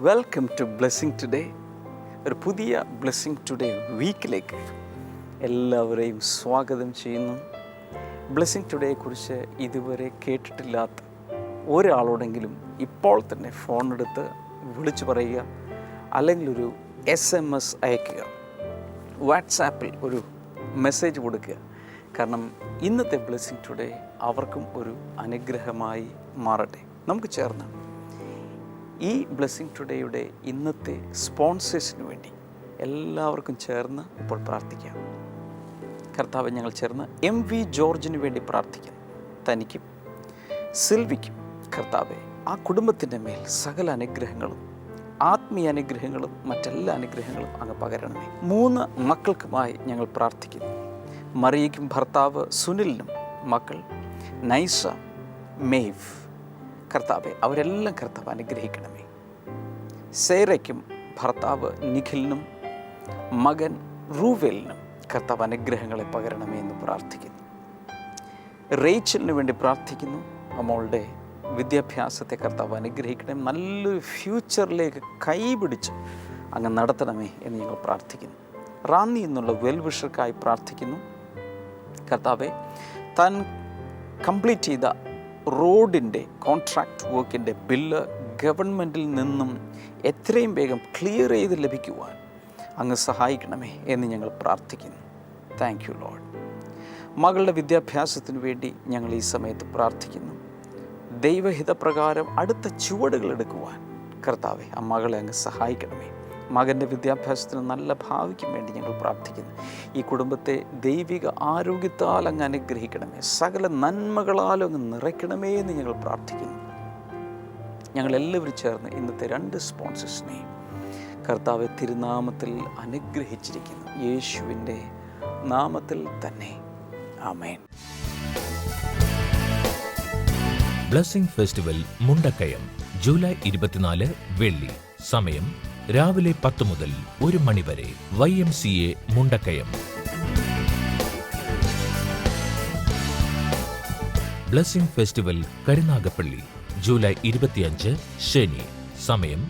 Welcome to blessing today. ഒരു പുതിയ blessing today വീക്കിലേക്ക് എല്ലാവരെയും സ്വാഗതം ചെയ്യുന്നു. ബ്ലെസ്സിങ് ടുഡേയെക്കുറിച്ച് ഇതുവരെ കേട്ടിട്ടില്ലാത്ത ഒരാളോടെങ്കിലും ഇപ്പോൾ തന്നെ ഫോണെടുത്ത് വിളിച്ചു പറയുക, അല്ലെങ്കിൽ ഒരു SMS അയയ്ക്കുക, വാട്സാപ്പിൽ ഒരു മെസ്സേജ് കൊടുക്കുക. കാരണം ഇന്നത്തെ ബ്ലെസ്സിങ് ടുഡേ അവർക്കും ഒരു അനുഗ്രഹമായി മാറട്ടെ. നമുക്ക് ചേർന്ന് ഈ ബ്ലെസ്സിങ് ടുഡേയുടെ ഇന്നത്തെ സ്പോൺസേഴ്സിന് വേണ്ടി എല്ലാവർക്കും ചേർന്ന് ഇപ്പോൾ പ്രാർത്ഥിക്കാം. കർത്താവ്, ഞങ്ങൾ ചേർന്ന് MV ജോർജിന് വേണ്ടി പ്രാർത്ഥിക്കുന്നു. തനിക്കും സിൽവിക്കും കർത്താവെ, ആ കുടുംബത്തിൻ്റെ മേൽ സകല അനുഗ്രഹങ്ങളും, ആത്മീയ അനുഗ്രഹങ്ങളും മറ്റെല്ലാ അനുഗ്രഹങ്ങളും അങ്ങ് പകരണമേ. 3 മക്കൾക്കുമായി ഞങ്ങൾ പ്രാർത്ഥിക്കുന്നു. മറിയയ്ക്കും ഭർത്താവ് സുനിലിനും മക്കൾ നൈസ, മേവ്, കർത്താവെ അവരെല്ലാം കർത്താവ് അനുഗ്രഹിക്കണമേ. സേരയ്ക്കും ഭർത്താവ് നിഖിലിനും മകൻ റൂവേലിനും കർത്താവ് അനുഗ്രഹങ്ങളെ പകരണമേ എന്ന് പ്രാർത്ഥിക്കുന്നു. റേച്ചലിന് വേണ്ടി പ്രാർത്ഥിക്കുന്നു. മോളുടെ വിദ്യാഭ്യാസത്തെ കർത്താവ് അനുഗ്രഹിക്കണമേ. നല്ലൊരു ഫ്യൂച്ചറിലേക്ക് കൈപിടിച്ച് അങ്ങ് നടത്തണമേ എന്ന് ഞങ്ങൾ പ്രാർത്ഥിക്കുന്നു. റാന്നി എന്നുള്ള വെൽവിഷർക്കായി പ്രാർത്ഥിക്കുന്നു. കർത്താവെ, താൻ കംപ്ലീറ്റ് ചെയ്ത റോഡിൻ്റെ കോൺട്രാക്റ്റ് വർക്കിൻ്റെ ബില്ല് ഗവൺമെൻറ്റിൽ നിന്നും എത്രയും വേഗം ക്ലിയർ ചെയ്ത് ലഭിക്കുവാൻ അങ്ങ് സഹായിക്കണമേ എന്ന് ഞങ്ങൾ പ്രാർത്ഥിക്കുന്നു. Thank you Lord. മകളുടെ വിദ്യാഭ്യാസത്തിന് വേണ്ടി ഞങ്ങൾ ഈ സമയത്ത് പ്രാർത്ഥിക്കുന്നു. ദൈവഹിതപ്രകാരം അടുത്ത ചുവടുകൾ എടുക്കുവാൻ കർത്താവെ ആ മകളെ അങ്ങ് സഹായിക്കണമേ. മകൻ്റെ വിദ്യാഭ്യാസത്തിന് നല്ല ഭാവിക്കും വേണ്ടി ഞങ്ങൾ പ്രാർത്ഥിക്കുന്നു. ഈ കുടുംബത്തെ ദൈവിക ആരോഗ്യത്താൽ അങ്ങ് അനുഗ്രഹിക്കണമേ. സകല നന്മകളാലും അങ്ങ് നിറയ്ക്കണമേ എന്ന് ഞങ്ങൾ പ്രാർത്ഥിക്കുന്നു. ഞങ്ങളെല്ലാവരും ചേർന്ന് ഇന്നത്തെ 2 സ്പോൺസേഴ്സിനെയും കർത്താവെ തിരുനാമത്തിൽ അനുഗ്രഹിച്ചിരിക്കുന്നു. യേശുവിൻ്റെ നാമത്തിൽ തന്നെ, ആമേൻ. ബ്ലെസ്സിംഗ് ഫെസ്റ്റിവൽ മുണ്ടക്കയം ജൂലൈ 24 വെള്ളി. സമയം രാവിലെ 10 മുതൽ 1 മണി വരെ. YMCA Mundakayam. Blessing festival Karunagappally July 25 ശനി. സമയം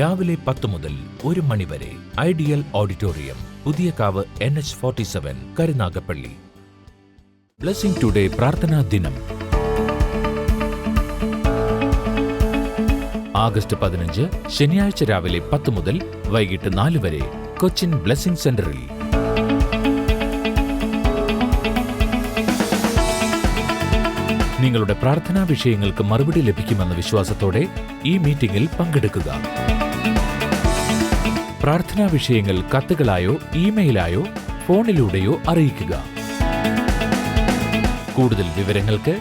രാവിലെ 10 മുതൽ 1 മണി വരെ. Ideal auditorium, Puthiyakavu NH47 Karunagappally. Blessing today പ്രാർത്ഥനാ ദിനം ആഗസ്റ്റ് 15 ശനിയാഴ്ച രാവിലെ 10 മുതൽ വൈകിട്ട് 4 വരെ കൊച്ചിൻ ബ്ലെസ്സിംഗ് സെന്ററിൽ. നിങ്ങളുടെ പ്രാർത്ഥനാ വിഷയങ്ങൾക്ക് മറുപടി ലഭിക്കുമെന്ന വിശ്വാസത്തോടെ ഈ മീറ്റിംഗിൽ പങ്കെടുക്കുക. പ്രാർത്ഥനാ വിഷയങ്ങൾ കത്തുകളായോ ഇമെയിലായോ ഫോണിലൂടെയോ അറിയിക്കുക. കൂടുതൽ വിവരങ്ങൾക്ക്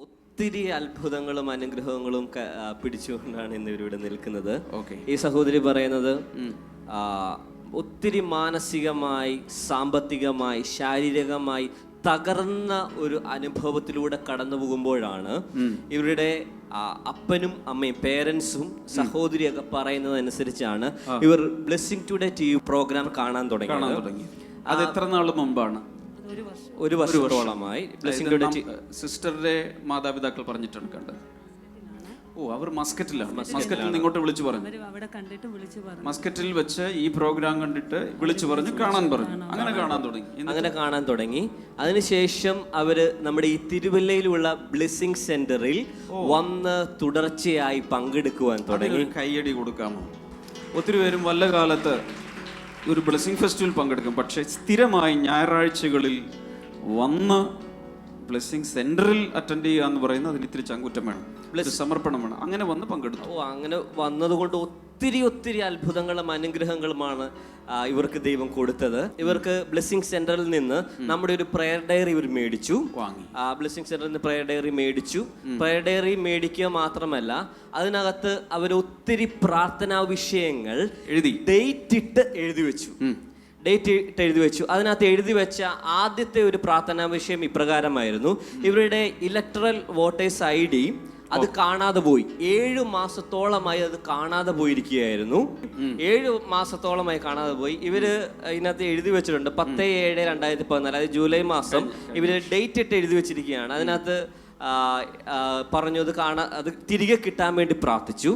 ഒത്തിരി അത്ഭുതങ്ങളും അനുഗ്രഹങ്ങളും പിടിച്ചുകൊണ്ടാണ് ഇന്ന് ഇവരിവിടെ നിൽക്കുന്നത്. ഈ സഹോദരി പറയുന്നത് ഒത്തിരി മാനസികമായി, സാമ്പത്തികമായി, ശാരീരികമായി തകർന്ന ഒരു അനുഭവത്തിലൂടെ കടന്നു പോകുമ്പോഴാണ് ഇവരുടെ അപ്പനും അമ്മയും പേരൻസും സഹോദരിയൊക്കെ പറയുന്നതനുസരിച്ചാണ് ഇവർ ബ്ലെസ്സിംഗ് ടുഡേ TV പ്രോഗ്രാം കാണാൻ തുടങ്ങി. അത് എത്ര നാൾ മുമ്പാണ്? ഒരു വർഷത്തോളമായി. സിസ്റ്ററുടെ മാതാപിതാക്കൾ പറഞ്ഞിട്ടാണ് കണ്ടത്. അവർ മസ്കറ്റിലാണ്. മസ്കറ്റിൽ നിന്ന് ഇങ്ങോട്ട് വിളിച്ചു പറഞ്ഞു. മസ്കറ്റിൽ വെച്ച് ഈ പ്രോഗ്രാം കണ്ടിട്ട് വിളിച്ചു പറഞ്ഞു, കാണാൻ പറഞ്ഞു. അങ്ങനെ കാണാൻ തുടങ്ങി. അതിനുശേഷം അവര് നമ്മുടെ ഈ തിരുവല്ലയിലുള്ള ബ്ലെസ്സിംഗ് സെന്ററിൽ വന്ന് തുടർച്ചയായി പങ്കെടുക്കുവാൻ തുടങ്ങി. കയ്യടി കൊടുക്കാമോ? ഒത്തിരി പേരും വല്ല കാലത്ത് ഒരു ബ്ലെസ്സിംഗ് ഫെസ്റ്റിവൽ പങ്കെടുക്കും, പക്ഷേ സ്ഥിരമായി ഞായറാഴ്ചകളിൽ വന്ന് ബ്ലെസ്സിംഗ് സെന്ററിൽ അറ്റൻഡ് ചെയ്യുക എന്ന് പറയുന്നത് അതിന് ഇത്തിരി ചങ്കുറ്റം വേണം, സമർപ്പണം വേണം. അങ്ങനെ വന്ന് പങ്കെടുത്തു. അങ്ങനെ വന്നതുകൊണ്ട് ഒത്തിരി അത്ഭുതങ്ങളും അനുഗ്രഹങ്ങളുമാണ് ഇവർക്ക് ദൈവം കൊടുത്തത്. ഇവർക്ക് ബ്ലെസ്സിംഗ് സെന്ററിൽ നിന്ന് നമ്മുടെ ഒരു പ്രയർ ഡയറി ഇവർ മേടിച്ചു. ബ്ലെസ്സിംഗ് സെന്ററിൽ നിന്ന് പ്രയർ ഡയറി മേടിച്ചു. പ്രയർ ഡയറി മേടിക്കുക മാത്രമല്ല, അതിനകത്ത് അവർ ഒത്തിരി പ്രാർത്ഥനാ വിഷയങ്ങൾ ഡേറ്റ് ഇട്ട് എഴുതി വെച്ചു. അതിനകത്ത് എഴുതി വെച്ച ആദ്യത്തെ ഒരു പ്രാർത്ഥനാ വിഷയം ഇപ്രകാരമായിരുന്നു. ഇവരുടെ ഇലക്ടറൽ വോട്ടേഴ്സ് ID അത് കാണാതെ പോയി. 7 മാസത്തോളമായി അത് കാണാതെ പോയിരിക്കുകയായിരുന്നു. 7 മാസത്തോളമായി കാണാതെ പോയി. ഇവര് ഇതിനകത്ത് എഴുതി വെച്ചിട്ടുണ്ട് 10/7/2014, അതായത് ജൂലൈ മാസം ഇവര് ഡേറ്റ് ഇട്ട് എഴുതി വെച്ചിരിക്കുകയാണ്. അതിനകത്ത് പറഞ്ഞു അത് തിരികെ കിട്ടാൻ വേണ്ടി പ്രാർത്ഥിച്ചു.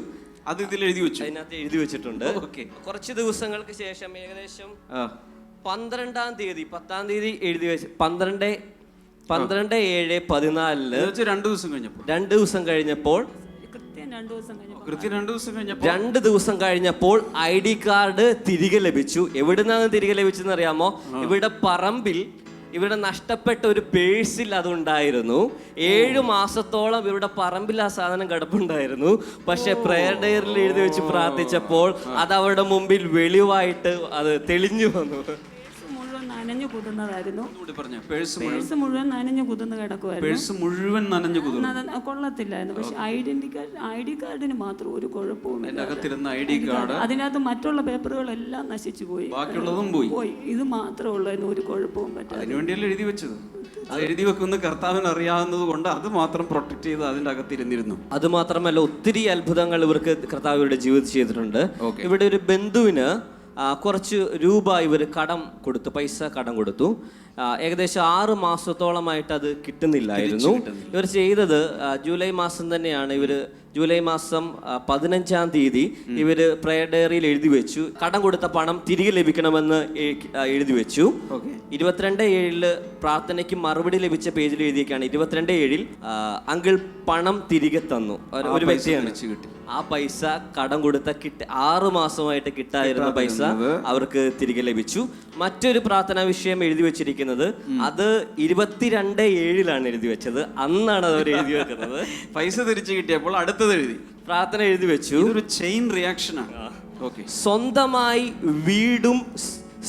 അത് ഇതിൽ എഴുതി വെച്ചു, അതിനകത്ത് എഴുതി വെച്ചിട്ടുണ്ട്. കുറച്ച് ദിവസങ്ങൾക്ക് ശേഷം ഏകദേശം 12-ാം തീയതി 10-ാം തീയതി എഴുതി വെച്ച് 12/7/14 2 ദിവസം കഴിഞ്ഞപ്പോൾ 2 ദിവസം കഴിഞ്ഞപ്പോൾ ID കാർഡ് തിരികെ ലഭിച്ചു. എവിടുന്നാണ് തിരികെ ലഭിച്ചെന്ന് അറിയാമോ? ഇവിടെ പറമ്പിൽ ഇവിടെ നഷ്ടപ്പെട്ട ഒരു പേഴ്സിൽ അതുണ്ടായിരുന്നു. 7 മാസത്തോളം ഇവരുടെ പറമ്പിൽ ആ സാധനം കിടപ്പുണ്ടായിരുന്നു. പക്ഷെ പ്രയർ ഡയറിയിൽ എഴുതി വെച്ച് പ്രാർത്ഥിച്ചപ്പോൾ അത് അവരുടെ മുമ്പിൽ വെളിവായിട്ട് അത് തെളിഞ്ഞു വന്നു. നനഞ്ഞു കുതിർന്നതായിരുന്നു. പേഴ്സ് മുഴുവൻ നനഞ്ഞു കുതിർന്ന് കിടക്കുമായിരുന്നു. കൊള്ളത്തില്ലായിരുന്നു. പക്ഷെ ID കാർഡിന് മാത്രം ഒരു കുഴപ്പവുമില്ല. അതിനകത്ത് മറ്റുള്ള പേപ്പറുകളെല്ലാം നശിച്ചു പോയി. ഇത് മാത്രമേ ഉള്ളായിരുന്നു, ഒരു കുഴപ്പവും പറ്റാതെ. എഴുതി വെച്ചത് അത് എഴുതി വെക്കുന്ന കർത്താവിന് അറിയാവുന്നത് കൊണ്ട് അത് മാത്രം പ്രൊട്ടക്ട് ചെയ്ത് അതിന്റെ അകത്തിരുന്നിരുന്നു. അത് മാത്രമല്ല, ഒത്തിരി അത്ഭുതങ്ങൾ ഇവർക്ക് കർത്താവ് ഇവരുടെ ജീവിതത്തിൽ ചെയ്തിട്ടുണ്ട്. ഇവിടെ ഒരു ബന്ധുവിന് കുറച്ച് രൂപ ഇവർ പൈസ കടം കൊടുത്തു. ഏകദേശം 6 മാസത്തോളമായിട്ട് അത് കിട്ടുന്നില്ലായിരുന്നു. ഇവർ ചെയ്തത് ജൂലൈ മാസം തന്നെയാണ്. ജൂലൈ മാസം 15-ാം തീയതി ഇവര് പ്രയർ ഡയറിയിൽ എഴുതി വെച്ചു, കടം കൊടുത്ത പണം തിരികെ ലഭിക്കണമെന്ന് എഴുതി വെച്ചു. 22/7 പ്രാർത്ഥനയ്ക്ക് മറുപടി ലഭിച്ച പേജിൽ എഴുതിയൊക്കെയാണ് 22/7 അങ്കിൾ പണം തിരികെ തന്നു. ഒരു വ്യക്തിയാണ്. ആ പൈസ കടം കൊടുത്ത 6 മാസമായിട്ട് കിട്ടാതിരുന്ന പൈസ അവർക്ക് തിരികെ ലഭിച്ചു. മറ്റൊരു പ്രാർത്ഥനാ വിഷയം എഴുതി വെച്ചിരിക്കുന്നത് അത് 22/7 എഴുതി വെച്ചത്. അന്നാണ് അവർ എഴുതി വെക്കുന്നത്. പൈസ തിരിച്ചു കിട്ടിയപ്പോൾ അടുത്തത് എഴുതി പ്രാർത്ഥന എഴുതി വെച്ചു. ഒരു ചെയിൻ റിയാക്ഷനാണ്. സ്വന്തമായി വീടും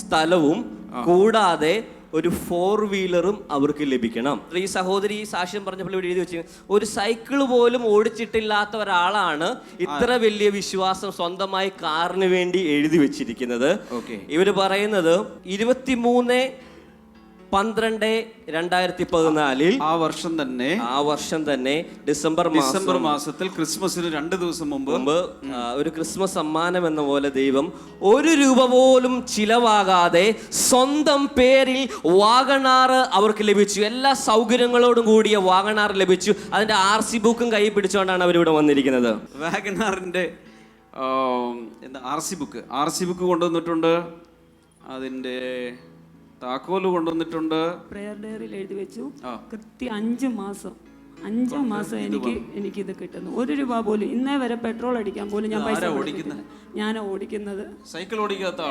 സ്ഥലവും കൂടാതെ ഒരു 4 വീലറും അവർക്ക് ലഭിക്കണം. ഈ സഹോദരി സാക്ഷ്യം പറഞ്ഞപ്പോൾ ഇവിടെ എഴുതി വെച്ചു, ഒരു സൈക്കിൾ പോലും ഓടിച്ചിട്ടില്ലാത്ത ഒരാളാണ് ഇത്ര വലിയ വിശ്വാസം സ്വന്തമായി കാറിന് വേണ്ടി എഴുതി വെച്ചിരിക്കുന്നത്. ഇവര് പറയുന്നത് 23/12/2014 ആ വർഷം തന്നെ ഡിസംബർ മാസത്തിൽ ക്രിസ്മസിന് 2 ദിവസം മുമ്പ് ഒരു ക്രിസ്മസ് സമ്മാനം എന്ന പോലെ ദൈവം 1 രൂപ പോലും ചിലവാകാതെ സ്വന്തം പേരിൽ വാഗണാർ അവർക്ക് ലഭിച്ചു. എല്ലാ സൗകര്യങ്ങളോടും കൂടിയ വാഗണാർ ലഭിച്ചു. അതിന്റെ RC ബുക്കും കൈ പിടിച്ചുകൊണ്ടാണ് അവരിവിടെ വന്നിരിക്കുന്നത്. വാഗണാറിന്റെ RC ബുക്ക് കൊണ്ടുവന്നിട്ടുണ്ട്. അതിന്റെ താക്കോല് കൊണ്ടുവന്നിട്ടുണ്ട്. പ്രയർ ഡയറിയിൽ എഴുതി വെച്ചു. കൃത്യം 5 മാസം എനിക്കിത് കിട്ടുന്നു. 1 രൂപ പോലും ഇന്നേ വരെ പെട്രോൾ അടിക്കാൻ പോലും ഞാൻ പൈസ ഞാനാ ഓടിക്കുന്നത്. സൈക്കിൾ ഓടിക്കാത്ത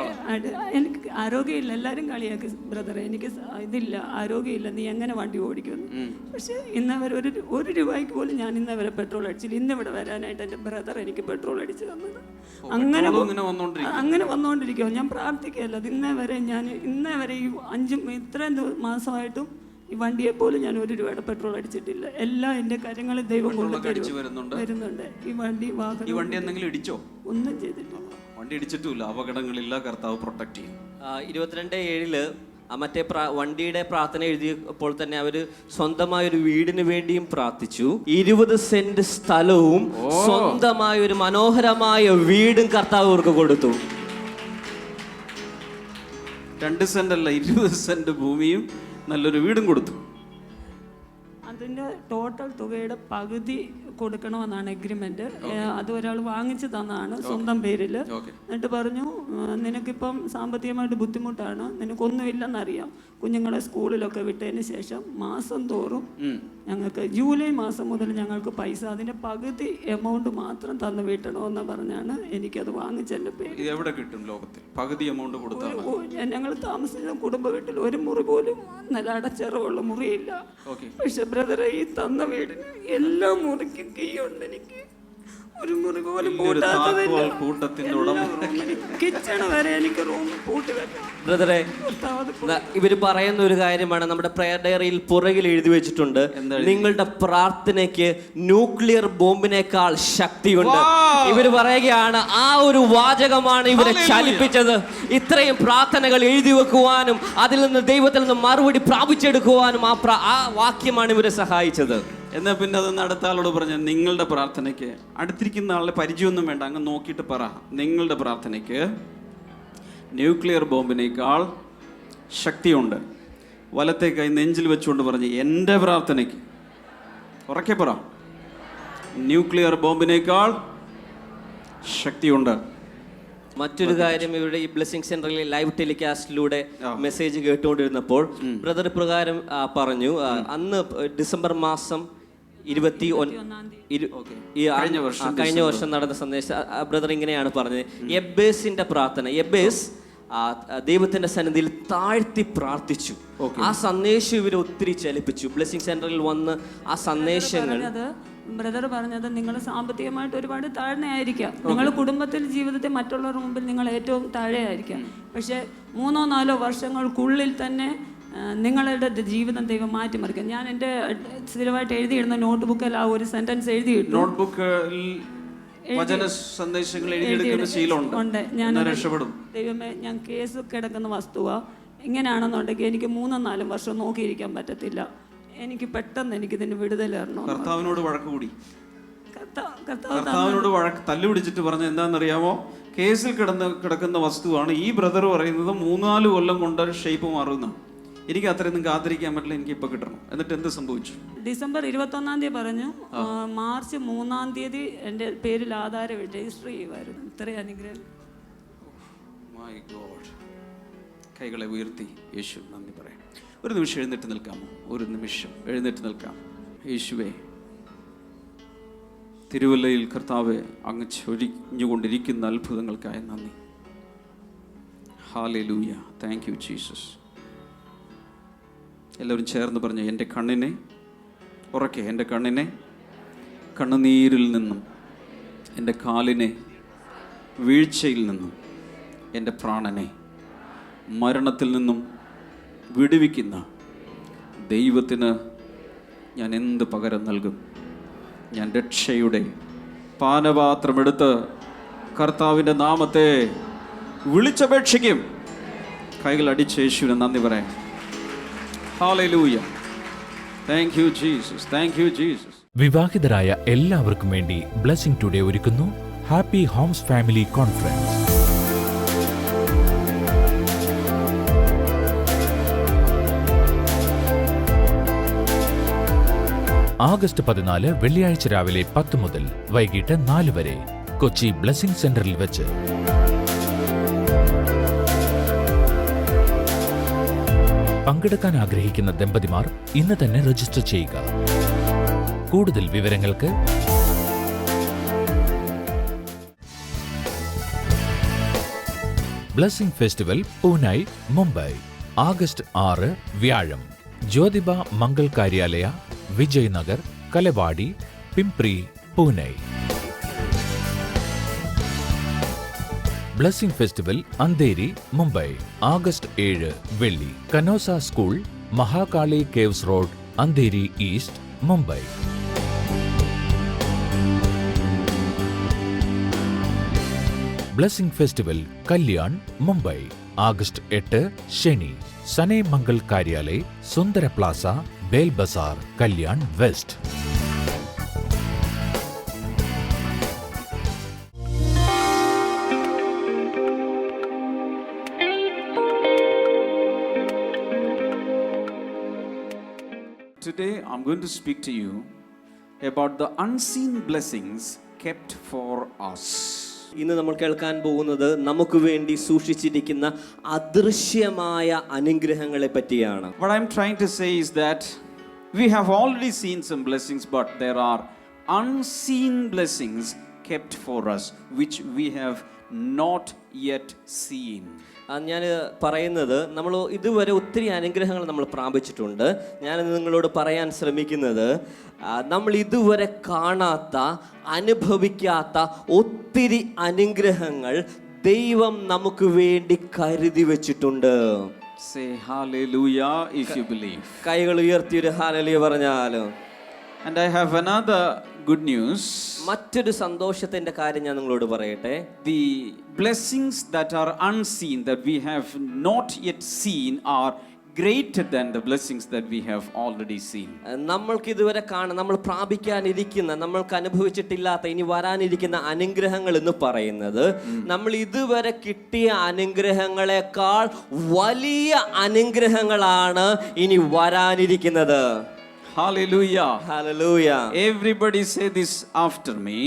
എനിക്ക് ആരോഗ്യമില്ല. എല്ലാവരും കളിയാക്കി, ബ്രദറെ എനിക്ക് ഇതില്ല, ആരോഗ്യമില്ല, നീ എങ്ങനെ വണ്ടി ഓടിക്കുന്നു. പക്ഷെ ഇന്നവരെ 1 രൂപയ്ക്ക് പോലും ഞാൻ ഇന്നവരെ പെട്രോൾ അടിച്ചില്ല. ഇന്നിവിടെ വരാനായിട്ട് എൻ്റെ ബ്രദർ എനിക്ക് പെട്രോൾ അടിച്ചു തന്നത്. അങ്ങനെ വന്നുകൊണ്ടിരിക്കുമോ? ഞാൻ പ്രാർത്ഥിക്കുകയല്ല. ഇന്നേ വരെ ഈ 5 ഇത്രയും മാസമായിട്ടും ഈ വണ്ടിയെ പോലും ഞാൻ 1 രൂപയുടെ പെട്രോൾ അടിച്ചിട്ടില്ല. എല്ലാം എൻ്റെ കാര്യങ്ങളിൽ ദൈവം വരുന്നുണ്ട്. ഈ വണ്ടി എന്തെങ്കിലും ഇടിച്ചോ? ഒന്നും ചെയ്തിട്ടില്ല. വണ്ടി ഇടിച്ചിട്ടില്ല. അപകടങ്ങളില്ല. കർത്താവ് പ്രൊട്ടക്ട് ചെയ്യും. 22/7 മറ്റേ വണ്ടിയുടെ പ്രാർത്ഥന എഴുതിയപ്പോൾ തന്നെ അവര് സ്വന്തമായ ഒരു വീടിന് വേണ്ടിയും പ്രാർത്ഥിച്ചു. 20 സെന്റ് സ്ഥലവും സ്വന്തമായ ഒരു മനോഹരമായ വീടും കർത്താവ് അവർക്ക് കൊടുത്തു. 2 സെന്റ് അല്ല, 20 സെന്റ് ഭൂമിയും നല്ലൊരു വീടും കൊടുത്തു. അതിൻ്റെ ടോട്ടൽ തുകയുടെ പകുതി കൊടുക്കണമെന്നാണ് എഗ്രിമെന്റ്. അത് ഒരാൾ വാങ്ങിച്ചു തന്നതാണ് സ്വന്തം പേരിൽ. എന്നിട്ട് പറഞ്ഞു, നിനക്കിപ്പം സാമ്പത്തികമായിട്ട് ബുദ്ധിമുട്ടാണ്, നിനക്കൊന്നുമില്ലെന്നറിയാം. കുഞ്ഞുങ്ങളെ സ്കൂളിലൊക്കെ വിട്ടതിന് ശേഷം മാസം തോറും ഞങ്ങൾക്ക് ജൂലൈ മാസം മുതൽ ഞങ്ങൾക്ക് പൈസ അതിൻ്റെ പകുതി എമൗണ്ട് മാത്രം തന്നു വീട്ടണമെന്ന് പറഞ്ഞാണ് എനിക്കത് വാങ്ങിച്ചെൻ്റെ പേര്. എവിടെ കിട്ടും ലോകത്തിൽ പകുതി എമൗണ്ട് കൊടുത്താൽ? ഞങ്ങൾ താമസിച്ച കുടുംബ വീട്ടിൽ 1 മുറി പോലും നല്ല അടച്ചിറവുള്ള മുറിയില്ല. പക്ഷെ ബ്രദറെ, ഈ തന്ന വീടിന് എല്ലാ മുറിക്കും കീയുണ്ട്. എനിക്ക് 1 മുറി പോലും കിച്ചണ് വരെ എനിക്ക് റൂം പൂട്ടി വെക്കാം. ബ്രദറെ, ഇവര് പറയുന്ന ഒരു കാര്യമാണ് നമ്മുടെ പ്രയർ ഡയറിയിൽ പുറകിൽ എഴുതി വെച്ചിട്ടുണ്ട്, നിങ്ങളുടെ പ്രാർത്ഥനയ്ക്ക് ന്യൂക്ലിയർ ബോംബിനേക്കാൾ ശക്തിയുണ്ട്. ഇവര് പറയുകയാണ്, ആ ഒരു വാചകമാണ് ഇവരെ ചലിപ്പിച്ചത്. ഇത്രയും പ്രാർത്ഥനകൾ എഴുതി വെക്കുവാനും അതിൽ നിന്ന് ദൈവത്തിൽ നിന്ന് മറുപടി പ്രാപിച്ചെടുക്കുവാനും ആ വാക്യമാണ് ഇവരെ സഹായിച്ചത്. എന്നാൽ പിന്നെ അതൊന്ന് അടുത്ത ആളോട് പറഞ്ഞ നിങ്ങളുടെ പ്രാർത്ഥനയ്ക്ക്, അടുത്തിരിക്കുന്ന ആളുടെ പരിചയമൊന്നും വേണ്ട, അങ്ങ് നോക്കിയിട്ട് പറ, നിങ്ങളുടെ പ്രാർത്ഥനയ്ക്ക് ന്യൂക്ലിയർ ബോംബിനേക്കാൾ ശക്തിയുണ്ട്. വലത്തെ കൈ നെഞ്ചിൽ വെച്ചുകൊണ്ട് പറഞ്ഞ് എൻ്റെ പ്രാർത്ഥനയ്ക്ക്, ഉറക്കെ പറ, ന്യൂക്ലിയർ ബോംബിനേക്കാൾ ശക്തിയുണ്ട്. മറ്റൊരു കാര്യം, ഇവിടെ ഈ ബ്ലെസ്സിംഗ് സെന്ററിലെ ലൈവ് ടെലികാസ്റ്റിലൂടെ മെസ്സേജ് കേട്ടുകൊണ്ടിരുന്നപ്പോൾ ബ്രദർ പ്രകാരം പറഞ്ഞു, അന്ന് ഡിസംബർ മാസം കഴിഞ്ഞ വർഷം നടന്ന സന്ദേശം ബ്രദർ ഇങ്ങനെയാണ് പറഞ്ഞത്. എബേസിന്റെ പ്രാർത്ഥന, എബേസ് ദൈവത്തിന്റെ സന്നിധിയിൽ താഴ്ത്തി പ്രാർത്ഥിച്ചു. ആ സന്ദേശം ഇവരെ ഒത്തിരി ചലിപ്പിച്ചു. ബ്ലെസ്സിംഗ് സെന്ററിൽ വന്ന് ആ സന്ദേശങ്ങൾ ബ്രദർ പറഞ്ഞത്, നിങ്ങൾ സാമ്പത്തികമായിട്ട് ഒരുപാട് താഴ്ന്നയായിരിക്കാം, നിങ്ങൾ കുടുംബത്തിൽ ജീവിതത്തിൽ മറ്റുള്ളവരുടെ മുമ്പിൽ നിങ്ങൾ ഏറ്റവും താഴെയായിരിക്കാം, പക്ഷേ 3-4 വർഷങ്ങൾക്കുള്ളിൽ തന്നെ നിങ്ങളുടെ ജീവിതം ദൈവം മാറ്റിമറിക്കും. ഞാൻ എൻ്റെ സ്ഥിരമായിട്ട് എഴുതിയിടുന്ന നോട്ട്ബുക്കിൽ ആ ഒരു സെന്റൻസ് എഴുതിയിട്ടു. ഞാൻ ദൈവമേ, ഞാൻ കേസ് കിടക്കുന്ന വസ്തുവാ, ഇങ്ങനെയാണെന്നുണ്ടെങ്കിൽ എനിക്ക് 3-4 വർഷം നോക്കിയിരിക്കാൻ പറ്റത്തില്ല, എനിക്ക് പെട്ടെന്ന് എനിക്കിതിന് വിടുതൽ തരണം. കർത്താവിനോട് വഴക്ക് കൂടി, കർത്താവിനോട് വഴക്ക് തല്ലുപിടിച്ചിട്ട് പറഞ്ഞ എന്താണെന്നറിയാമോ? കേസിൽ കിടക്കുന്ന വസ്തുവാണ്. ഈ ബ്രദർ പറയുന്നത് 3-4 കൊല്ലം കൊണ്ട് ഷേപ്പ് മാറുന്ന, എനിക്ക് അത്രയൊന്നും കാത്തിരിക്കാൻ പറ്റില്ല, എനിക്ക് ഇപ്പൊ കിട്ടണം. എന്നിട്ട് എന്ത് സംഭവിച്ചു? ഡിസംബർ 21 പറഞ്ഞു, മാർച്ച് 3 എൻ്റെ പേരിൽ ആധാരം രജിസ്റ്റർ ചെയ്യുമായിരുന്നു. ഇത്രയും അനുഗ്രഹം. My God. കൈകളെ ഉയർത്തി യേശു നന്ദി പറയാം. ഒരു നിമിഷം എഴുന്നേറ്റ് നിൽക്കാമോ? ഒരു നിമിഷം എഴുന്നേറ്റ് നിൽക്കാം. യേശുവേ, തിരുവല്ലയിൽ കർത്താവെ അങ്ങ് ചൊരിഞ്ഞുകൊണ്ടിരിക്കുന്ന അത്ഭുതങ്ങൾക്കായി നന്ദി. ഹല്ലേലൂയ. Thank you Jesus. എല്ലാവരും ചേർന്ന് പറഞ്ഞു, എൻ്റെ കണ്ണിനെ, ഉറക്കെ, എൻ്റെ കണ്ണിനെ കണ്ണുനീരിൽ നിന്നും, എൻ്റെ കാലിനെ വീഴ്ചയിൽ നിന്നും, എൻ്റെ പ്രാണനെ മരണത്തിൽ നിന്നും വിടുവിക്കുന്ന ദൈവത്തിന് ഞാൻ എന്ത് പകരം നൽകും? ഞാൻ രക്ഷയുടെ പാനപാത്രമെടുത്ത് കർത്താവിൻ്റെ നാമത്തെ വിളിച്ചപേക്ഷിക്കും. കൈകൾ അടിച്ച് യേശുവിനെ നന്ദി പറയാം. Hallelujah. Thank you Jesus. Thank you Jesus. വിവാഹിതരായ എല്ലാവർക്കും വേണ്ടി ബ്ലെസ്സിംഗ് ടുഡേ ഒരുക്കുന്നു happy Holmes family conference. August 14 വെള്ളിയാഴ്ച രാവിലെ 10 മുതൽ വൈകിട്ട് 4 വരെ കൊച്ചി ബ്ലെസ്സിംഗ് സെന്ററിൽ വെച്ച്. പങ്കെടുക്കാൻ ആഗ്രഹിക്കുന്ന ദമ്പതിമാർ ഇന്ന് തന്നെ രജിസ്റ്റർ ചെയ്യുക. കൂടുതൽ വിവരങ്ങൾക്ക് ബ്ലെസ്സിംഗ് ഫെസ്റ്റിവൽ പൂനായി, മുംബൈ, ആഗസ്റ്റ് 6 വ്യാഴം. Jyotiba Mangal Karyalaya, Vijay Nagar, Kalewadi, Pimpri, Pune. Blessing festival Andheri, Mumbai, August 7 വെള്ളി. Canossa school, Mahakali caves road, Andheri east, Mumbai. Blessing festival Kalyan, Mumbai, August 8 ശനി. Sane Mangal Karyalaya, Sundar plaza, Bail Bazar, Kalyan west. Today I'm going to speak to you about the unseen blessings kept for us. ഇന്ന് നമ്മൾ കേൾക്കാൻ പോകുന്നത് നമുക്ക് വേണ്ടി സൂക്ഷിച്ചിരിക്കുന്ന അദൃശ്യമായ അനുഗ്രഹങ്ങളെ പറ്റിയാണ്. What I'm trying to say is that we have already seen some blessings, but there are unseen blessings kept for us which we have not yet seen. ഞാൻ പറയുന്നത്, നമ്മൾ ഇതുവരെ ഒത്തിരി അനുഗ്രഹങ്ങൾ നമ്മൾ പ്രാപിച്ചിട്ടുണ്ട്. ഞാൻ നിങ്ങളോട് പറയാൻ ശ്രമിക്കുന്നത്, നമ്മൾ ഇതുവരെ കാണാത്ത, അനുഭവിക്കാത്ത ഒത്തിരി അനുഗ്രഹങ്ങൾ ദൈവം നമുക്ക് വേണ്ടി കരുതി വെച്ചിട്ടുണ്ട്. Say hallelujah if you believe. കൈകൾ ഉയർത്തി ഒരു ഹല്ലേലൂയ പറഞ്ഞാലോ. And I have another good news. മറ്റൊരു സന്തോഷത്തിന്റെ കാര്യം ഞാൻ നിങ്ങളോട് പറയട്ടെ. The blessings that are unseen, that we have not yet seen, are greater than the blessings that we have already seen. നമ്മൾക്ക് ഇതുവരെ നമ്മൾ പ്രാപിക്കാനിരിക്കുന്ന, നമ്മൾക്ക് അനുഭവിച്ചിട്ടില്ലാത്ത, ഇനി വരാനിരിക്കുന്ന അനുഗ്രഹങ്ങൾ എന്ന് പറയുന്നത് നമ്മൾ ഇതുവരെ കിട്ടിയ അനുഗ്രഹങ്ങളെക്കാൾ വലിയ അനുഗ്രഹങ്ങളാണ് ഇനി വരാനിരിക്കുന്നത്. Hallelujah. Hallelujah. Everybody say this after me.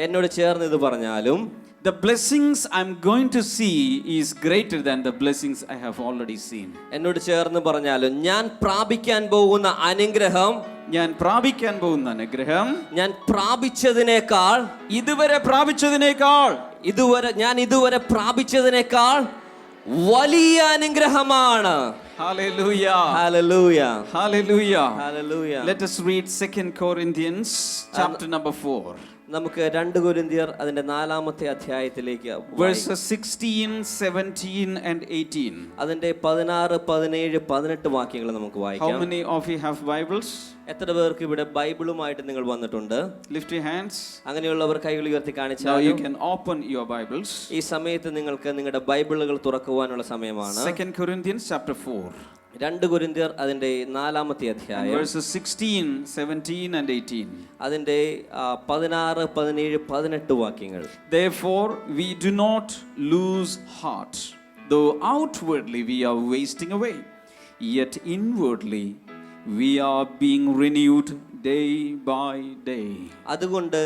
എന്നോട് ചേർന്ന് ഇത് പറഞ്ഞാലും, the blessings I'm going to see is greater than the blessings I have already seen. എന്നോട് ചേർന്ന് പറഞ്ഞാലും, ഞാൻ പ്രാപിക്കാൻ പോകുന്ന അനുഗ്രഹം, ഞാൻ പ്രാപിക്കാൻ പോകുന്ന അനുഗ്രഹം ഞാൻ പ്രാപിച്ചതിനേക്കാൾ, ഇതുവരെ പ്രാപിച്ചതിനേക്കാൾ, ഞാൻ ഇതുവരെ പ്രാപിച്ചതിനേക്കാൾ വലിയ അനുഗ്രഹമാണ്. Hallelujah. Hallelujah. Hallelujah. Hallelujah. Let us read 2 Corinthians chapter number 4. നമുക്ക് 2 കൊരിന്ത്യർ അതിന്റെ 4-ാമത്തെ അധ്യായത്തിലേക്ക് verses 16, 17 and 18. അതിന്റെ 16, 17, 18 വാക്യങ്ങൾ നമുക്ക് How വായിക്കാം. many of you have Bibles? എത്ര പേർക്ക് ഇവിടെ ബൈബിളുമായിട്ട് നിങ്ങൾ വന്നിട്ടുണ്ട്? Lift your hands. അങ്ങനെയുള്ളവർ കൈകൾ ഉയർത്തി Now you കാണിച്ചാലും can open your Bibles. ഈ സമയത്ത് നിങ്ങൾക്ക് നിങ്ങളുടെ ബൈബിളുകൾ തുറക്കുവാനുള്ള സമയമാണ്. 2 Corinthians chapter 4. 2 കൊരിന്ത്യർ അതിന്റെ 4-ാമത്തെ അധ്യായം verses 16, 17 and 18. അതിന്റെ 16, 17, 18 വാക്യങ്ങൾ. Therefore we do not lose heart, though outwardly we are wasting away, yet inwardly we are being renewed day by day. അതുകൊണ്ട്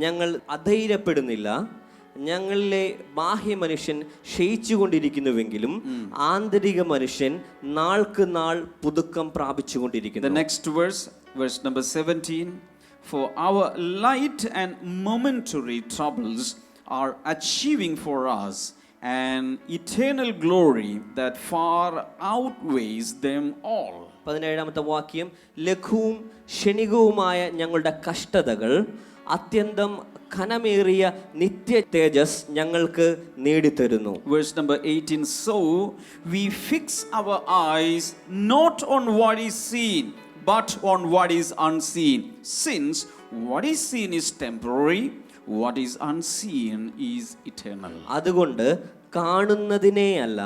ഞങ്ങൾ അധൈര്യപ്പെടുന്നില്ല. ഞങ്ങളിലെ ബാഹ്യ മനുഷ്യൻ ക്ഷയിച്ചുകൊണ്ടിരിക്കുന്നുവെങ്കിലും ആന്തരിക മനുഷ്യൻ നാൾക്ക് നാൾ പുതുക്കം പ്രാപിച്ചുകൊണ്ടിരിക്കുന്നു. The next verse number 17. For our light and momentary troubles are achieving for us an eternal glory that far outweighs them all. 17-ാമത്തെ വാക്യം, ലഘുവും ക്ഷണികവുമായ ഞങ്ങളുടെ കഷ്ടതകൾ അത്യന്തം ഘനമേറിയ നിത്യ തേജസ് ഞങ്ങൾക്ക് നേടിത്തരുന്നു. Verse number 18. So we fix our eyes not on what is seen, but on what is unseen. Since what is seen is temporary, what is unseen is eternal. അതുകൊണ്ട് കാണുന്നതിനെയല്ല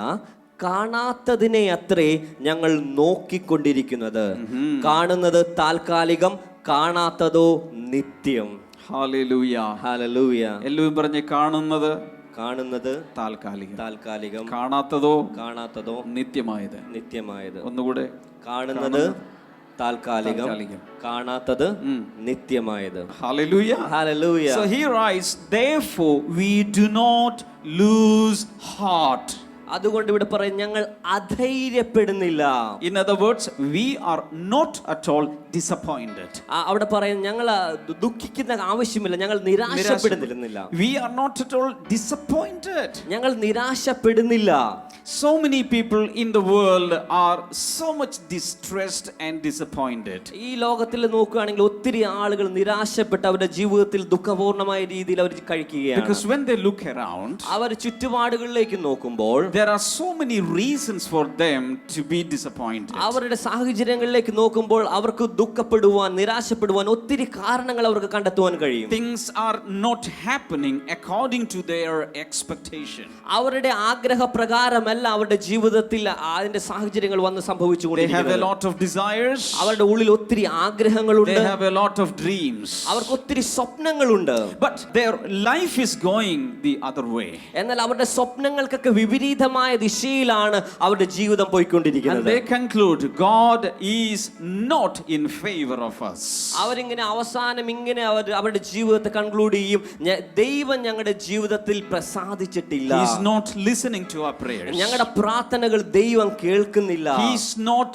കാണാത്തതിനെ അത്രേ ഞങ്ങൾ നോക്കിക്കൊണ്ടിരിക്കുന്നത്. കാണുന്നത് താൽക്കാലികം, കാണാത്തതോ നിത്യം. Hallelujah. Hallelujah. എല്ലാവരും പറഞ്ഞ് കാണുന്നത് താൽക്കാലികം, കാണാത്തതോ നിത്യമായത്. ഒന്നുകൂടെ, കാണുന്നത് താൽക്കാലികം, കാണാത്തത് നിത്യമായത്. Hallelujah. Hallelujah. So he writes, therefore we do not lose heart. അതുകൊണ്ട് ഇവിടെ പറയും, ഞങ്ങൾ അധൈര്യപ്പെടുന്നില്ല. In other words, we are not at all disappointed. അവിടെ പറയും, ഞങ്ങൾ ദുഃഖിക്കുന്ന ആവശ്യമില്ല, ഞങ്ങൾ നിരാശപ്പെടുന്നില്ല. We are not at all disappointed. ഞങ്ങൾ നിരാശപ്പെടുന്നില്ല. So many people in the world are so much distressed and disappointed. ഈ ലോകത്തിൽ നോക്കുകയാണെങ്കിൽ ഒത്തിരി ആളുകൾ നിരാശപ്പെട്ട് അവരുടെ ജീവിതത്തിൽ ദുഃഖപൂർണമായ രീതിയിൽ അവർ കഴിക്കുകയാണ്. Because when they look around, അവർ ചുറ്റുപാടുകളിലേക്ക് നോക്കുമ്പോൾ there are so many reasons for them to be disappointed. അവരുടെ സാഹചര്യങ്ങളിലേക്ക് നോക്കുമ്പോൾ അവർക്ക് ദുഃഖപ്പെടുവാൻ, നിരാശപ്പെടുവാൻ ഒത്തിരി കാരണങ്ങൾ അവർക്ക് കണ്ടെത്തുവാൻ കഴിയും. Things are not happening according to their expectation. അവരുടെ ആഗ്രഹപ്രകാരമല്ല അവരുടെ ജീവിതത്തിൽ അതിന്റെ സാഹചര്യങ്ങൾ വന്ന് സംഭവിച്ചുകൊണ്ടിരിക്കുന്നത്. They have a lot of desires. അവരുടെ ഉള്ളിൽ ഒത്തിരി ആഗ്രഹങ്ങളുണ്ട്. They have a lot of dreams. അവർക്ക് ഒത്തിരി സ്വപ്നങ്ങളുണ്ട്. But their life is going the other way. എന്നാൽ അവരുടെ സ്വപ്നങ്ങൾക്കൊക്കെ വിപരീതമായ ദിശയിലാണ് അവരുടെ ജീവിതം പോയിക്കൊണ്ടിരിക്കുന്നത്. And they conclude God is not in favor of us. അവരിങ്ങനെ അവസാനം ഇങ്ങനെ അവരുടെ ജീവിതത്തെ കൺക്ലൂഡ് ചെയ്യും, ദൈവം ഞങ്ങളുടെ ജീവിതത്തിൽ പ്രസാദിച്ചിട്ടില്ല. He is not listening to our prayers. ഞങ്ങളുടെ പ്രാർത്ഥനകൾ ദൈവം കേൾക്കുന്നില്ല. He is not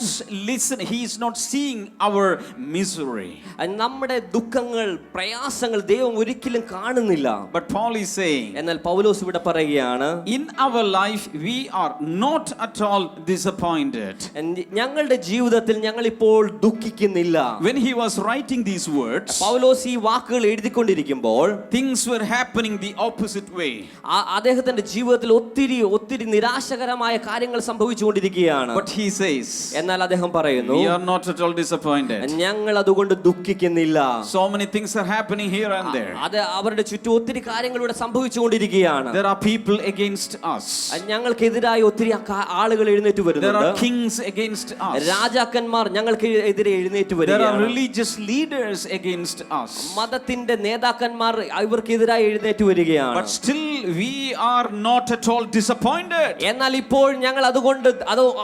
listening. He is not seeing our misery. നമ്മുടെ ദുഃഖങ്ങൾ, പ്രയാസങ്ങൾ ദൈവം ഒരിക്കലും കാണുന്നില്ല. But Paul is saying, എന്നാൽ പൗലോസ് ഇവിടെ പറയുകയാണ്, in our life we are not at all disappointed. ഞങ്ങളുടെ ജീവിതത്തിൽ ഞങ്ങൾ ഇപ്പോൾ ദുഃഖിക്കുന്നില്ല. When he was writing these words, പൗലോസ് ഈ വാക്കുകൾ എഴുതിക്കൊണ്ടിരിക്കുമ്പോൾ things were happening the opposite way. അദ്ദേഹത്തിന്റെ ജീവിതത്തിൽ ഒത്തിരി നിരാശ നിരാശകരമായ കാര്യങ്ങൾ സംഭവിച്ചുകൊണ്ടിരിക്കുകയാണ്. But he says, എന്നാൽ അദ്ദേഹം പറയുന്നു, we are not at all disappointed. ഞങ്ങൾ അതുകൊണ്ട് ദുഃഖിക്കുന്നില്ല. So many things are happening here and there. അത് അവരുടെ ചുറ്റും ഒത്തിരി കാര്യങ്ങളിലൂടെ സംഭവിച്ചുകൊണ്ടിരിക്കുകയാണ്. There are people against us. ഞങ്ങൾക്കെതിരായി ഒത്തിരി ആളുകൾ എഴുന്നേറ്റ് There വരുന്നുണ്ട്. are kings against us. രാജാക്കന്മാർ ഞങ്ങൾക്ക് എതിരെ എഴുന്നേറ്റ് There are വരികയാണ്. religious leaders against us. മതത്തിന്റെ നേതാക്കന്മാർ ഇവർക്കെതിരായി എഴുന്നേറ്റ് വരികയാണ്. But still we are not at all disappointed. എന്നാൽ ഇപ്പോൾ ഞങ്ങൾ അതുകൊണ്ട്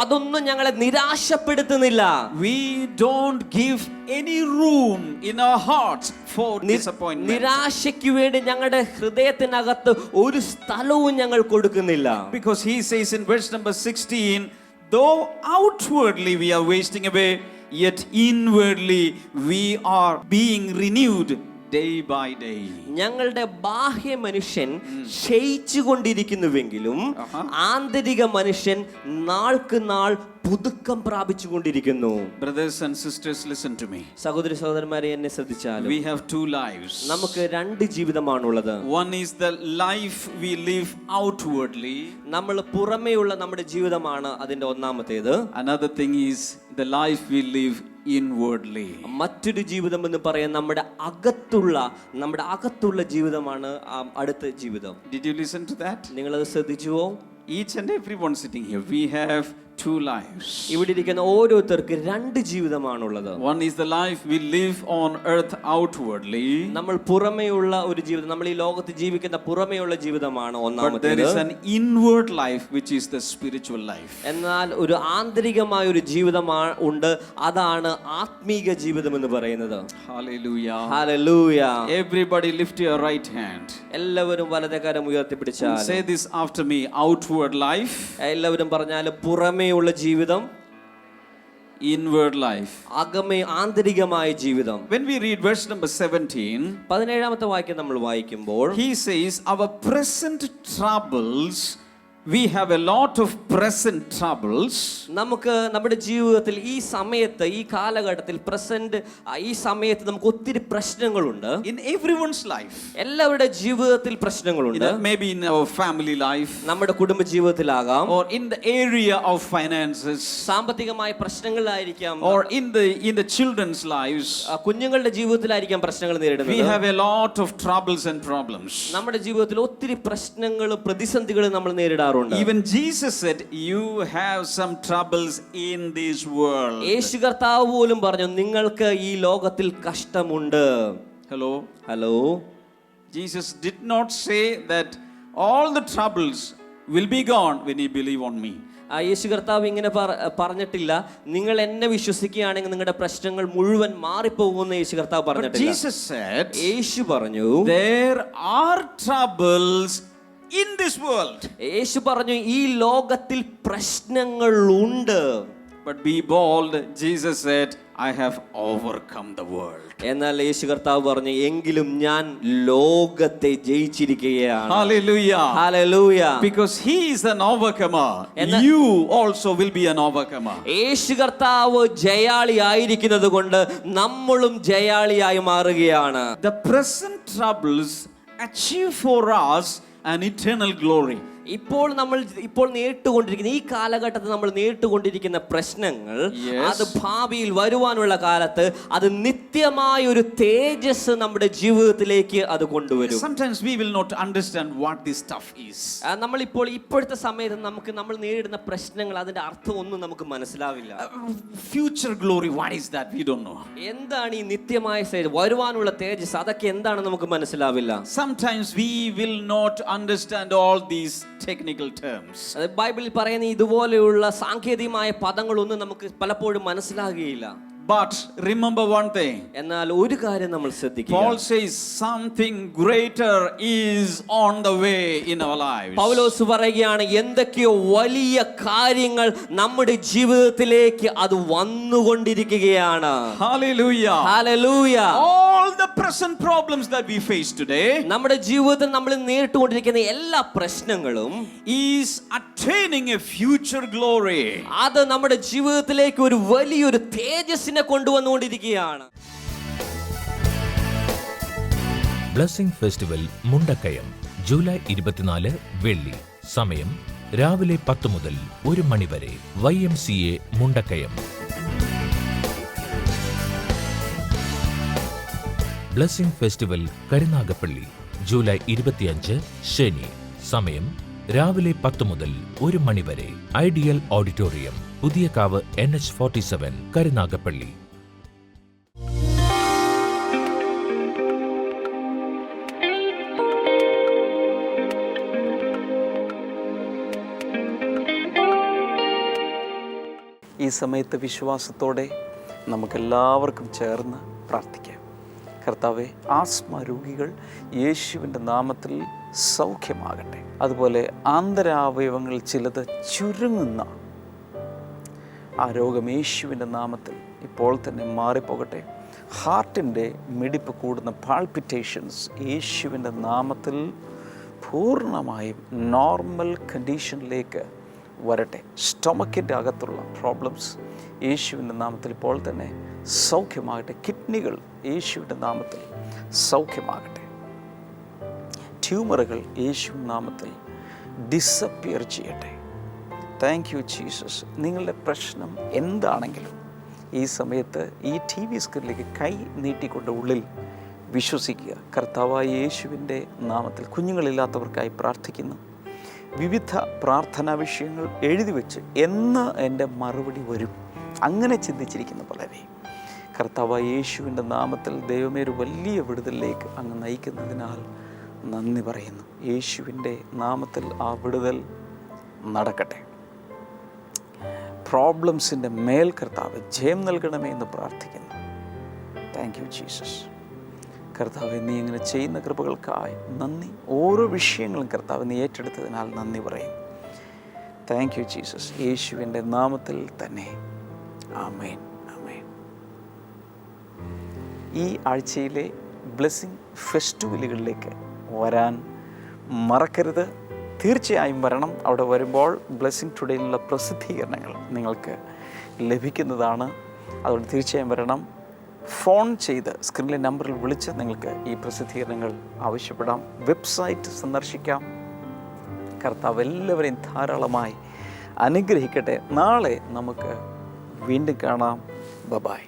അതൊന്നും ഞങ്ങളെ നിരാശപ്പെടുത്തുന്നില്ല. We don't give any room in our hearts for disappointment. നിരാശയ്ക്ക് വേണ്ടി ഞങ്ങളുടെ ഹൃദയത്തിനകത്ത് ഒരു സ്ഥലവും ഞങ്ങൾ കൊടുക്കുന്നില്ല. Because he says in verse number 16, though outwardly we are wasting away, yet inwardly we are being renewed day by day. ഞങ്ങളുടെ ബാഹ്യ മനുഷ്യൻ ക്ഷയിച്ചു കൊണ്ടിരിക്കുന്നുവെങ്കിലും ആന്തരിക മനുഷ്യൻ നാൾക്ക് നാൾ പുതുക്കം പ്രാപിച്ചുകൊണ്ടിരിക്കുന്നു. Brothers and sisters, listen to me. സഹോദരി സഹോദരന്മാരെ, എന്നെ ശ്രദ്ധിച്ചാലും We have two lives. നമുക്ക് രണ്ട് ജീവിതമാണുള്ളത്. One is the life we live outwardly. നമ്മൾ പുറമേയുള്ള നമ്മുടെ ജീവിതമാണ് അതിന്റെ ഒന്നാമത്തേത്. Another thing is the life we live inwardly. മറ്റൊരു ജീവിതം എന്ന് പറയാൻ നമ്മുടെ അകത്തുള്ള ജീവിതമാണ് അടുത്ത ജീവിതം. Did you listen to that? നിങ്ങളത് ശ്രദ്ധിച്ചുവോ? Each and everyone sitting here, we have two lives. ഇവിടെ ഇരിക്കുന്ന ഓരോരുത്തർക്ക് രണ്ട് ജീവിതമാണുള്ളത്. One is the life we live on earth outwardly. നമ്മൾ പുറമേയുള്ള ഒരു ജീവിതം, നമ്മൾ ഈ ലോകത്ത് ജീവിക്കുന്ന പുറമേയുള്ള ജീവിതമാണ് But there ഒന്നാമത്തേത്. is an inward life which is the spiritual life. എന്നാൽ ഒരു ആന്തരികമായ ഒരു ജീവിതമാണ് ഉണ്ട്, അതാണ് ആത്മീക ജീവിതം എന്ന് പറയുന്നത്. Hallelujah. Hallelujah. Everybody lift your right hand. എല്ലാവരും വലത്തെ കരം ഉയർത്തിപ്പിടിച്ചാൽ Say this after me. Outward life. എല്ലാവരും പറഞ്ഞാൽ പുറമേയുള്ള ജീവിതം, inward life. ആന്തരികമായ ജീവിതം. When we read verse number 17, 17ാമത്തെ വാക്യം നമ്മൾ വായിക്കുമ്പോൾ he says, our present troubles, we have a lot of present troubles. നമുക്ക് നമ്മുടെ ജീവിതത്തിൽ ഈ സമയത്ത്, ഈ കാലഘട്ടത്തിൽ, ഈ സമയത്ത് നമുക്ക് ഒത്തിരി പ്രശ്നങ്ങളുണ്ട്. In everyone's life. എല്ലാവരുടെ ജീവിതത്തിൽ പ്രശ്നങ്ങളുണ്ട്. Maybe in our family life. നമ്മുടെ കുടുംബ ജീവിതത്തിലാകാം. Or in the area of finances. സാമ്പത്തികമായ പ്രശ്നങ്ങളായിരിക്കാം. Or in the children's lives. കുഞ്ഞുങ്ങളുടെ ജീവിതത്തിലായിരിക്കാം പ്രശ്നങ്ങൾ നേരിടുന്നത്. We have a lot of troubles and problems. നമ്മുടെ ജീവിതത്തിൽ ഒത്തിരി പ്രശ്നങ്ങളും പ്രതിസന്ധികളും നമ്മൾ നേരിടാറുണ്ട്. Even Jesus said, you have some troubles in this world. യേശു കർത്താവ് പോലും പറഞ്ഞു, നിങ്ങൾക്ക് ഈ ലോകത്തിൽ കഷ്ടമുണ്ട്. Hello. Jesus did not say that all the troubles will be gone when you believe on me. യേശു കർത്താവ് ഇങ്ങനെ പറഞ്ഞിട്ടില്ല, നിങ്ങൾ എന്നെ വിശ്വസിക്കുകയാണെങ്കിൽ നിങ്ങളുടെ പ്രശ്നങ്ങൾ മുഴുവൻ മാറിപ്പോകുമെന്ന് യേശു കർത്താവ് പറഞ്ഞിട്ടില്ല. Jesus said, യേശു പറഞ്ഞു, there are troubles in this world. യേശു പറഞ്ഞു, ഈ ലോകത്തിൽ പ്രശ്നങ്ങൾ ഉണ്ട്. But be bold. Jesus said, I have overcome the world. എന്നാൽ യേശു കർത്താവ് പറഞ്ഞു, എങ്കിലും ഞാൻ ലോകത്തെ ജയിച്ചിരിക്കുകയാണ്. Hallelujah. Hallelujah. Because he is an overcomer. You also will be an overcomer. യേശു കർത്താവ് ജയാളി ആയിരിക്കുന്നത് കൊണ്ട് നമ്മളും ജയാളിയായി മാറുകയാണ്. The present troubles achieve for us an eternal glory. ഇപ്പോൾ നേരിട്ടുകൊണ്ടിരിക്കുന്ന ഈ കാലഘട്ടത്തിൽ നമ്മൾ നേരിട്ടുകൊണ്ടിരിക്കുന്ന പ്രശ്നങ്ങൾ, അത് ഭാവിയിൽ വരുവാനുള്ള കാലത്ത് അത് നിത്യമായ ഒരു തേജസ് നമ്മുടെ ജീവിതത്തിലേക്ക് അത് കൊണ്ടുവരും. Sometimes we will not understand what this stuff is. ഇപ്പോഴത്തെ സമയത്ത് നമ്മൾ നേരിടുന്ന പ്രശ്നങ്ങൾ, അതിന്റെ അർത്ഥം ഒന്നും നമുക്ക് മനസ്സിലാവില്ല. Future glory, what is that? We don't know. എന്താണ് ഈ നിത്യമായ വരുവാനുള്ള തേജസ്, അതൊക്കെ എന്താണ് നമുക്ക് മനസ്സിലാവില്ല. Sometimes we will not understand all these technical terms. ബൈബിളിൽ പറയുന്ന ഇതുപോലെയുള്ള സാങ്കേതികമായ പദങ്ങളൊന്നും നമുക്ക് പലപ്പോഴും മനസ്സിലാകുകയില്ല. But remember one thing. എന്നാൽ ഒരു കാര്യം നമ്മൾ ശ്രദ്ധിക്കുക. Paul says something greater is on the way in our lives. പൗലോസ് പറയുകയാണ്, എന്തൊക്കെയോ വലിയ കാര്യങ്ങൾ നമ്മുടെ ജീവിതത്തിലേക്ക് അത് വന്നുകൊണ്ടിരിക്കുകയാണ്. Hallelujah. Hallelujah. All the present problems that we face today, നമ്മുടെ ജീവിതത്തിൽ നമ്മൾ നേരിട്ടുകൊണ്ടിരിക്കുന്ന എല്ലാ പ്രശ്നങ്ങളും is attaining a future glory. അത് നമ്മുടെ ജീവിതത്തിലേക്ക് ഒരു വലിയൊരു തേജസ്സിനെ കൊണ്ടുവന്നുകൊണ്ടിരിക്കുകയാണ്. ബ്ലെസ്സിംഗ് ഫെസ്റ്റിവൽ മുണ്ടക്കയം ജൂലൈ 24 വെള്ളി. സമയം രാവിലെ 10 മുതൽ 1 മണി വരെ. YMCA Mundakayam. Blessing festival Karunagappally July 25 ശനി. സമയം രാവിലെ 10 മുതൽ 1 മണി വരെ. Ideal auditorium, Puthiyakavu NH47 Karunagappally. ഈ സമയത്ത് വിശ്വാസത്തോടെ നമുക്കെല്ലാവർക്കും ചേർന്ന് പ്രാർത്ഥിക്കാം. കർത്താവെ, ആസ്മ രോഗികൾ യേശുവിൻ്റെ നാമത്തിൽ സൗഖ്യമാകട്ടെ. അതുപോലെ ആന്തരാവയവങ്ങൾ ചിലത് ചുരുങ്ങുന്ന ആ രോഗം യേശുവിൻ്റെ നാമത്തിൽ ഇപ്പോൾ തന്നെ മാറിപ്പോകട്ടെ. ഹാർട്ടിൻ്റെ മിടിപ്പ് കൂടുന്ന പാൾപിറ്റേഷൻസ് യേശുവിൻ്റെ നാമത്തിൽ പൂർണ്ണമായും നോർമൽ കണ്ടീഷനിലേക്ക് വരട്ടെ. സ്റ്റൊമക്കിൻ്റെ അകത്തുള്ള പ്രോബ്ലംസ് യേശുവിൻ്റെ നാമത്തിൽ ഇപ്പോൾ തന്നെ സൗഖ്യമാകട്ടെ. കിഡ്നികൾ യേശുവിൻ്റെ നാമത്തിൽ സൗഖ്യമാകട്ടെ. ട്യൂമറുകൾ യേശുവിൻ്റെ നാമത്തിൽ ഡിസപ്പിയർ ചെയ്യട്ടെ. Thank you Jesus. നിങ്ങളുടെ പ്രശ്നം എന്താണെങ്കിലും ഈ സമയത്ത് ഈ TV സ്ക്രീനിലേക്ക് കൈ നീട്ടിക്കൊണ്ട് ഉള്ളിൽ വിശ്വസിക്കുക. കർത്താവായ യേശുവിൻ്റെ നാമത്തിൽ കുഞ്ഞുങ്ങളില്ലാത്തവർക്കായി പ്രാർത്ഥിക്കുന്നു. വിവിധ പ്രാർത്ഥനാ വിഷയങ്ങൾ എഴുതി വെച്ച് എന്ന് എൻ്റെ മറുപടി വരും അങ്ങനെ ചിന്തിച്ചിരിക്കുന്ന പലരെ കർത്താവായ യേശുവിൻ്റെ നാമത്തിൽ ദൈവമേ ഒരു വലിയ വിടുതലിലേക്ക് അങ്ങ് നയിക്കുന്നതിനാൽ നന്ദി പറയുന്നു. യേശുവിൻ്റെ നാമത്തിൽ ആ വിടുതൽ നടക്കട്ടെ. പ്രോബ്ലംസിൻ്റെ മേൽ കർത്താവ് ജയം നൽകണമേ എന്ന് പ്രാർത്ഥിക്കുന്നു. Thank you Jesus. കർത്താവ്, നീ ഇങ്ങനെ ചെയ്യുന്ന കൃപകൾക്കായി നന്ദി. ഓരോ വിഷയങ്ങളും കർത്താവ് നീ ഏറ്റെടുത്തതിനാൽ നന്ദി പറയും. Thank you Jesus. യേശുവിൻ്റെ നാമത്തിൽ തന്നെ ആമേൻ, ആമേൻ. ഈ ആഴ്ചയിലെ ബ്ലെസ്സിംഗ് ഫെസ്റ്റിവലുകളിലേക്ക് വരാൻ മറക്കരുത്. തീർച്ചയായും വരണം. അവിടെ വരുമ്പോൾ ബ്ലെസ്സിംഗ് ടുഡേയിലുള്ള പ്രസിദ്ധീകരണങ്ങൾ നിങ്ങൾക്ക് ലഭിക്കുന്നതാണ്. അതുകൊണ്ട് തീർച്ചയായും വരണം. ഫോൺ ചെയ്ത് സ്ക്രീനിലെ നമ്പറിൽ വിളിച്ച് നിങ്ങൾക്ക് ഈ പ്രസിദ്ധീകരണങ്ങൾ ആവശ്യപ്പെടാം. വെബ്സൈറ്റ് സന്ദർശിക്കാം. കർത്താവ് എല്ലാവരെയും ധാരാളമായി അനുഗ്രഹിക്കട്ടെ. നാളെ നമുക്ക് വീണ്ടും കാണാം. ബൈ.